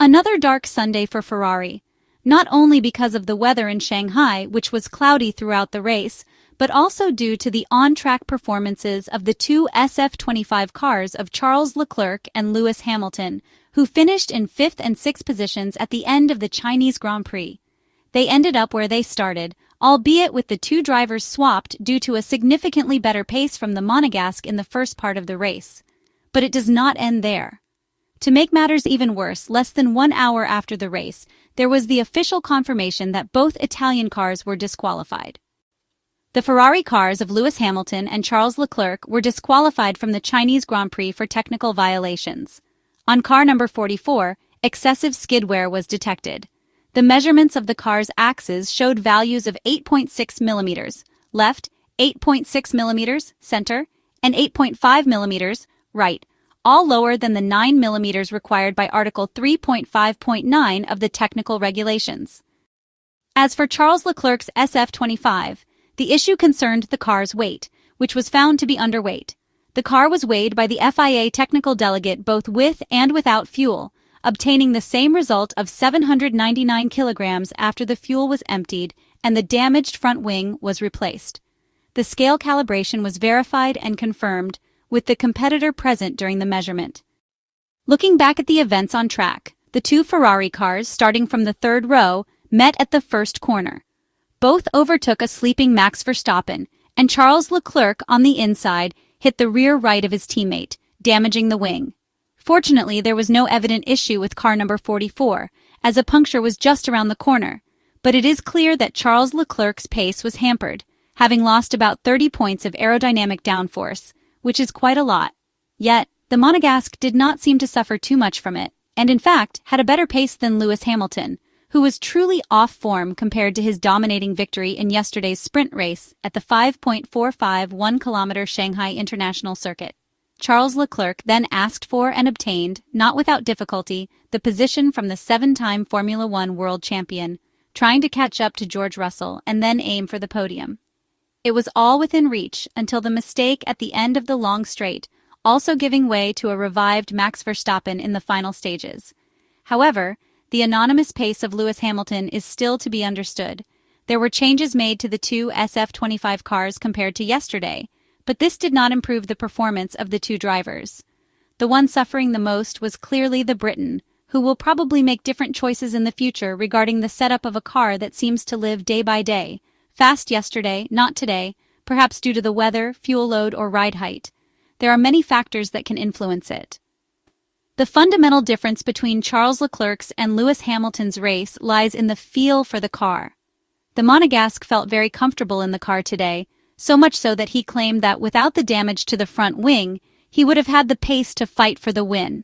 Another dark Sunday for Ferrari, not only because of the weather in Shanghai, which was cloudy throughout the race, but also due to the on-track performances of the two SF25 cars of Charles Leclerc and Lewis Hamilton, who finished in 5th and 6th positions at the end of the Chinese Grand Prix. They ended up where they started, albeit with the two drivers swapped due to a significantly better pace from the Monegasque in the first part of the race. But it does not end there. To make matters even worse, less than 1 hour after the race, there was the official confirmation that both Italian cars were disqualified. The Ferrari cars of Lewis Hamilton and Charles Leclerc were disqualified from the Chinese Grand Prix for technical violations. On car number 44, excessive skid wear was detected. The measurements of the car's axes showed values of 8.6 millimeters, left, 8.6 millimeters, center, and 8.5 millimeters, right, all lower than the 9 millimeters required by Article 3.5.9 of the technical regulations. As for Charles Leclerc's SF25, the issue concerned the car's weight, which was found to be underweight. The car was weighed by the FIA technical delegate both with and without fuel, obtaining the same result of 799 kilograms after the fuel was emptied and the damaged front wing was replaced. The scale calibration was verified and confirmed, with the competitor present during the measurement. Looking back at the events on track, the two Ferrari cars, starting from the third row, met at the first corner. Both overtook a sleeping Max Verstappen, and Charles Leclerc on the inside hit the rear right of his teammate, damaging the wing. Fortunately, there was no evident issue with car number 44, as a puncture was just around the corner, but it is clear that Charles Leclerc's pace was hampered, having lost about 30 points of aerodynamic downforce, which is quite a lot. Yet, the Monegasque did not seem to suffer too much from it, and in fact had a better pace than Lewis Hamilton, who was truly off form compared to his dominating victory in yesterday's sprint race at the 5.45 1-kilometer Shanghai International Circuit. Charles Leclerc then asked for and obtained, not without difficulty, the position from the 7-time Formula One world champion, trying to catch up to George Russell and then aim for the podium. It was all within reach until the mistake at the end of the long straight, also giving way to a revived Max Verstappen in the final stages. However, the anonymous pace of Lewis Hamilton is still to be understood. There were changes made to the two SF25 cars compared to yesterday, but this did not improve the performance of the two drivers. The one suffering the most was clearly the Briton, who will probably make different choices in the future regarding the setup of a car that seems to live day by day. Fast yesterday, not today, perhaps due to the weather, fuel load, or ride height. There are many factors that can influence it. The fundamental difference between Charles Leclerc's and Lewis Hamilton's race lies in the feel for the car. The Monegasque felt very comfortable in the car today, so much so that he claimed that without the damage to the front wing, he would have had the pace to fight for the win.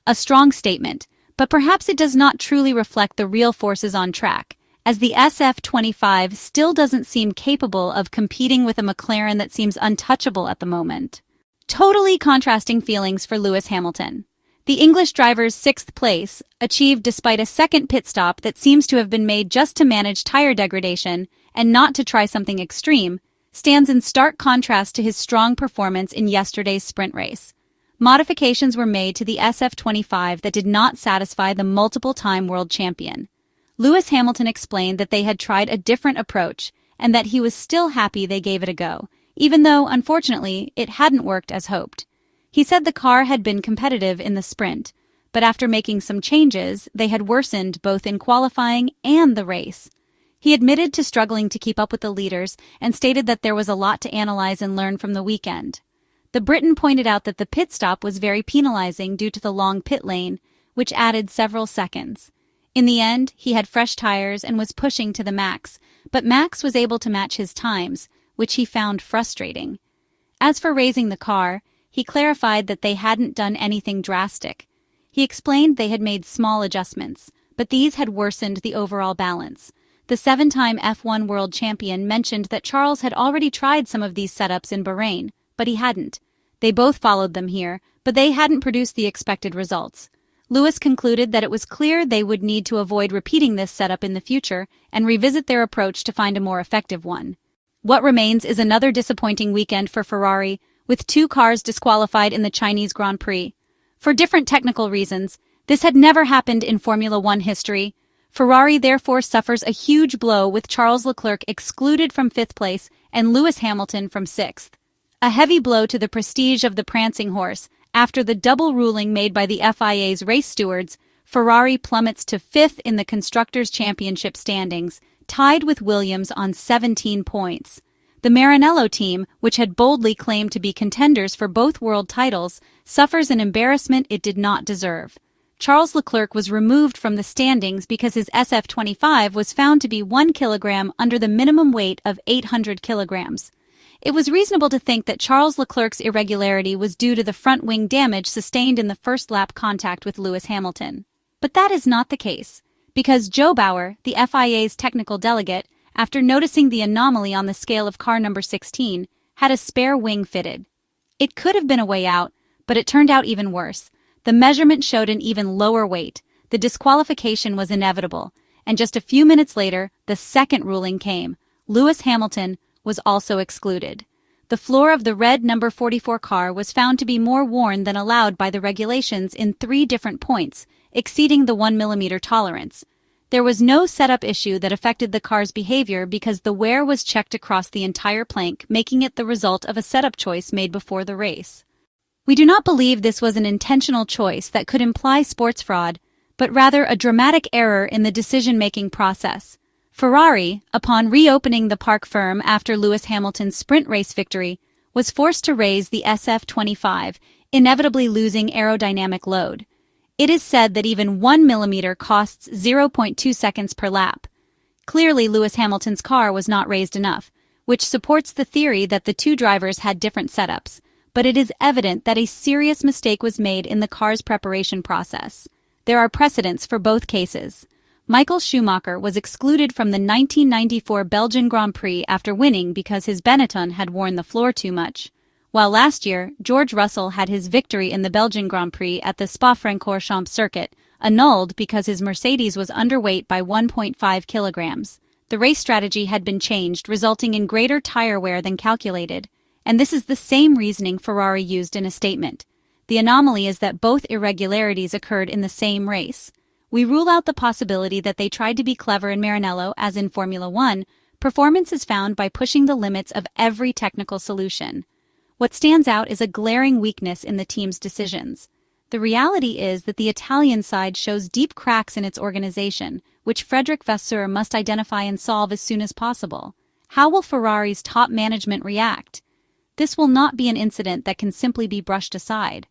A strong statement, but perhaps it does not truly reflect the real forces on track, as the SF25 still doesn't seem capable of competing with a McLaren that seems untouchable at the moment. Totally contrasting feelings for Lewis Hamilton. The English driver's 6th place, achieved despite a second pit stop that seems to have been made just to manage tire degradation and not to try something extreme, stands in stark contrast to his strong performance in yesterday's sprint race. Modifications were made to the SF25 that did not satisfy the multiple-time world champion. Lewis Hamilton explained that they had tried a different approach and that he was still happy they gave it a go, even though, unfortunately, it hadn't worked as hoped. He said the car had been competitive in the sprint, but after making some changes, they had worsened both in qualifying and the race. He admitted to struggling to keep up with the leaders and stated that there was a lot to analyze and learn from the weekend. The Briton pointed out that the pit stop was very penalizing due to the long pit lane, which added several seconds. In the end, he had fresh tires and was pushing to the max, but Max was able to match his times, which he found frustrating. As for raising the car, he clarified that they hadn't done anything drastic. He explained they had made small adjustments, but these had worsened the overall balance. The 7-time F1 world champion mentioned that Charles had already tried some of these setups in Bahrain, but he hadn't. They both followed them here, but they hadn't produced the expected results. Lewis concluded that it was clear they would need to avoid repeating this setup in the future and revisit their approach to find a more effective one. What remains is another disappointing weekend for Ferrari, with two cars disqualified in the Chinese Grand Prix. For different technical reasons, This had never happened in Formula One history. Ferrari therefore suffers a huge blow with Charles Leclerc excluded from 5th place and Lewis Hamilton from 6th. A heavy blow to the prestige of the prancing horse. After the double ruling made by the FIA's race stewards, Ferrari plummets to 5th in the Constructors' Championship standings, tied with Williams on 17 points. The Maranello team, which had boldly claimed to be contenders for both world titles, suffers an embarrassment it did not deserve. Charles Leclerc was removed from the standings because his SF25 was found to be 1 kilogram under the minimum weight of 800 kilograms. It was reasonable to think that Charles Leclerc's irregularity was due to the front wing damage sustained in the first lap contact with Lewis Hamilton. But that is not the case, because Joe Bauer, the FIA's technical delegate, after noticing the anomaly on the scale of car number 16, had a spare wing fitted. It could have been a way out, but it turned out even worse. The measurement showed an even lower weight. The disqualification was inevitable, and just a few minutes later, the second ruling came. Lewis Hamilton was also excluded. The floor of the red number 44 car was found to be more worn than allowed by the regulations in 3 different points, exceeding the 1 mm tolerance. There was no setup issue that affected the car's behavior because the wear was checked across the entire plank, making it the result of a setup choice made before the race. We do not believe this was an intentional choice that could imply sports fraud, but rather a dramatic error in the decision-making process. Ferrari, upon reopening the parc ferme after Lewis Hamilton's sprint race victory, was forced to raise the SF25, inevitably losing aerodynamic load. It is said that even 1 millimeter costs 0.2 seconds per lap. Clearly, Lewis Hamilton's car was not raised enough, which supports the theory that the two drivers had different setups. But it is evident that a serious mistake was made in the car's preparation process. There are precedents for both cases. Michael Schumacher was excluded from the 1994 Belgian Grand Prix after winning because his Benetton had worn the floor too much, while last year George Russell had his victory in the Belgian Grand Prix at the Spa-Francorchamps circuit annulled because his Mercedes was underweight by 1.5 kilograms. The race strategy had been changed, resulting in greater tire wear than calculated. And this is the same reasoning Ferrari used in a statement. The anomaly is that both irregularities occurred in the same race. We rule out the possibility that they tried to be clever in Maranello, as in Formula One. Performance is found by pushing the limits of every technical solution. What stands out is a glaring weakness in the team's decisions. The reality is that the Italian side shows deep cracks in its organization, which Frédéric Vasseur must identify and solve as soon as possible. How will Ferrari's top management react? This will not be an incident that can simply be brushed aside.